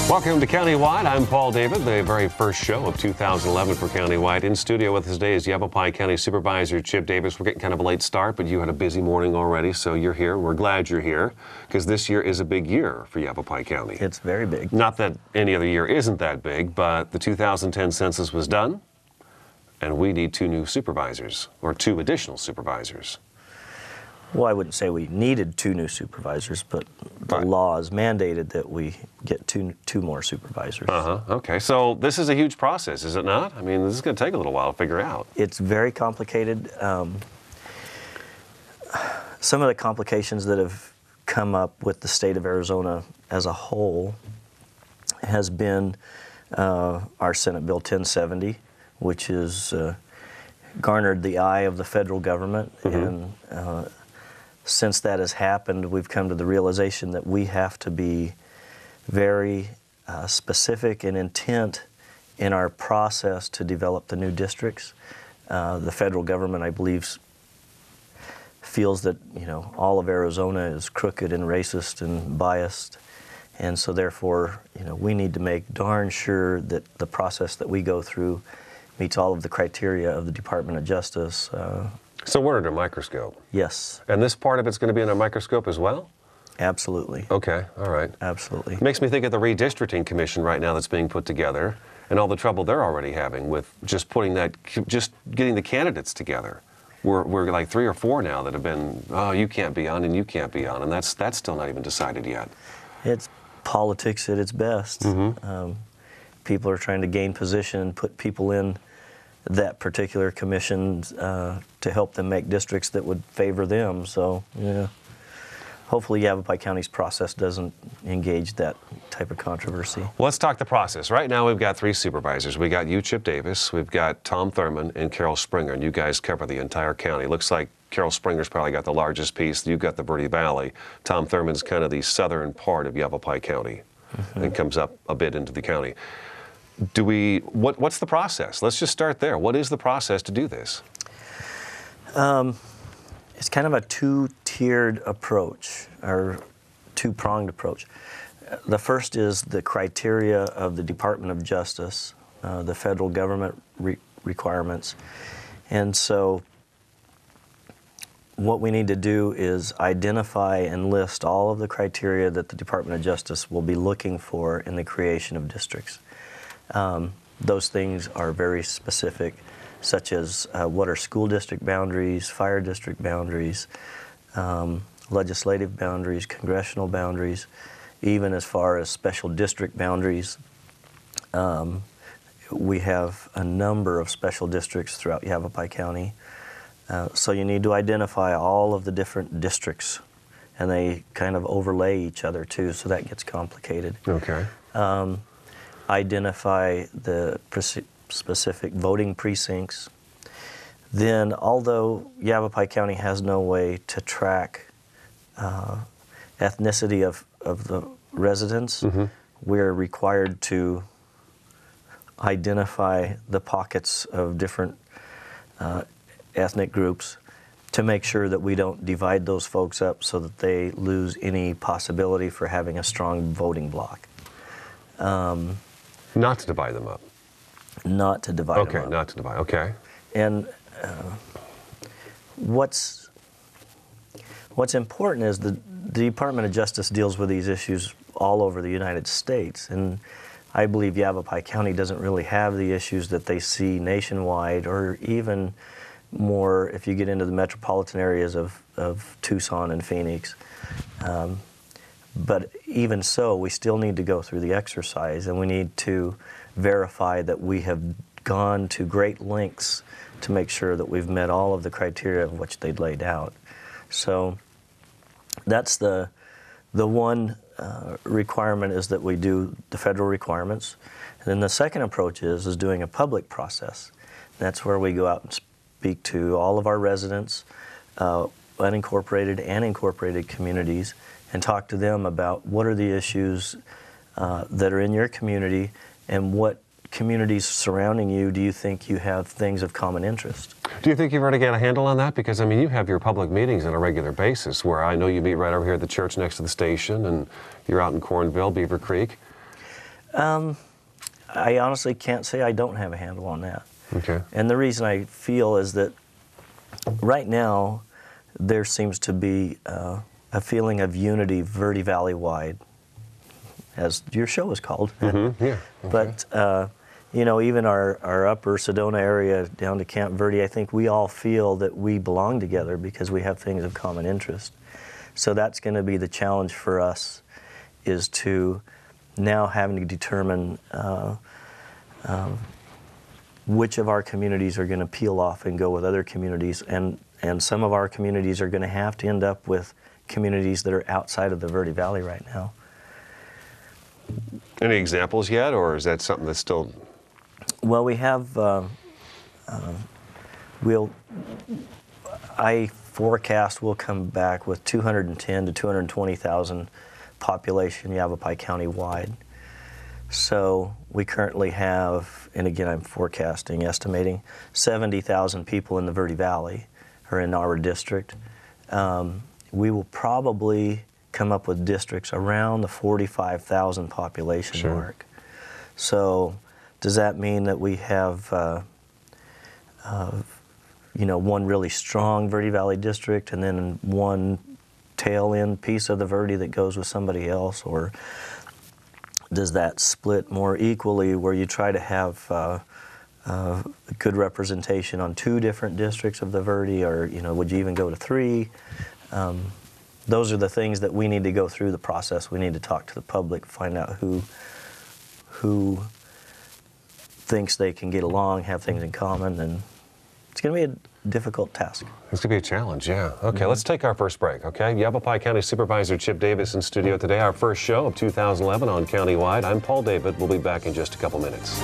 Welcome to Countywide. I'm Paul David, the very first show of 2011 for Countywide. In studio with us today is Yavapai County Supervisor Chip Davis. We're getting kind of a late start, but you had a busy morning already, so you're here. We're glad you're here, because this year is a big year for Yavapai County. It's very big. Not that any other year isn't that big, but the 2010 census was done, and we need two new supervisors, or two additional supervisors. Well, I wouldn't say we needed two new supervisors, but the laws mandated that we get two more supervisors. Okay, so this is a huge process, is it not? I mean, this is going to take a little while to figure out. It's very complicated. Some of the complications that have come up with the state of Arizona as a whole has been our Senate Bill 1070, which has garnered the eye of the federal government, and since that has happened, we've come to the realization that we have to be very specific and intent in our process to develop the new districts. The federal government, I believe, feels that all of Arizona is crooked and racist and biased, and so therefore we need to make darn sure that the process that we go through meets all of the criteria of the Department of Justice. So we're under a microscope? Yes. And this part of it's going to be under a microscope as well? Absolutely. Okay, all right. Absolutely. Makes me think of the redistricting commission right now that's being put together and all the trouble they're already having with just getting the candidates together. We're like 3 or 4 now that have been, oh, you can't be on and you can't be on, and that's still not even decided yet. It's politics at its best. People are trying to gain position and put people in that particular commission to help them make districts that would favor them. So, yeah. Hopefully Yavapai County's process doesn't engage that type of controversy. Well, let's talk the process. Right now we've got 3 supervisors. We got you, Chip Davis, we've got Tom Thurman, and Carol Springer, and you guys cover the entire county. Looks like Carol Springer's probably got the largest piece. You've got the Verde Valley. Tom Thurman's kind of the southern part of Yavapai County and comes up a bit into the county. What's the process? Let's just start there. What is the process to do this? It's kind of a two-tiered approach, or two-pronged approach. The first is the criteria of the Department of Justice, the federal government requirements. And so what we need to do is identify and list all of the criteria that the Department of Justice will be looking for in the creation of districts. Those things are very specific, such as what are school district boundaries, fire district boundaries, legislative boundaries, congressional boundaries, even as far as special district boundaries. We have a number of special districts throughout Yavapai County, so you need to identify all of the different districts, and they kind of overlay each other too, so that gets complicated. Okay. Identify the specific voting precincts. Then, although Yavapai County has no way to track ethnicity of the residents, we're required to identify the pockets of different ethnic groups to make sure that we don't divide those folks up so that they lose any possibility for having a strong voting bloc. Not to divide them up. Not to divide them up. Okay, not to divide, okay. And what's important is the Department of Justice deals with these issues all over the United States, and I believe Yavapai County doesn't really have the issues that they see nationwide, or even more if you get into the metropolitan areas of Tucson and Phoenix. But even so, we still need to go through the exercise, and we need to verify that we have gone to great lengths to make sure that we've met all of the criteria of which they'd laid out. So that's the one requirement, is that we do the federal requirements. And then the second approach is doing a public process. That's where we go out and speak to all of our residents, unincorporated and incorporated communities, and talk to them about what are the issues that are in your community, and what communities surrounding you do you think you have things of common interest. Do you think you've already got a handle on that? Because, I mean, you have your public meetings on a regular basis, where I know you meet right over here at the church next to the station, and you're out in Cornville, Beaver Creek. I honestly can't say I don't have a handle on that. Okay. And the reason I feel is that right now there seems to be a feeling of unity Verde Valley wide, as your show is called. Mm-hmm. Yeah. Okay. But you know, even our upper Sedona area down to Camp Verde, I think we all feel that we belong together because we have things of common interest. So that's going to be the challenge for us, is to now having to determine which of our communities are going to peel off and go with other communities, and some of our communities are going to have to end up with communities that are outside of the Verde Valley right now. Any examples yet, or is that something that's still? Well, we have. I forecast we'll come back with 210 to 220,000 population Yavapai County wide. So we currently have, and again I'm forecasting, estimating 70,000 people in the Verde Valley, or in our district. We will probably come up with districts around the 45,000 population Sure. mark. So does that mean that we have you know, one really strong Verde Valley district and then one tail end piece of the Verde that goes with somebody else, or does that split more equally where you try to have good representation on 2 different districts of the Verde, or you know, would you even go to 3? Those are the things that we need to go through the process. We need to talk to the public, find out who thinks they can get along, have things in common, and it's going to be a difficult task. It's going to be a challenge, yeah. Okay, let's take our first break, okay? Yavapai County Supervisor Chip Davis in studio today, our first show of 2011 on Countywide. I'm Paul David. We'll be back in just a couple minutes.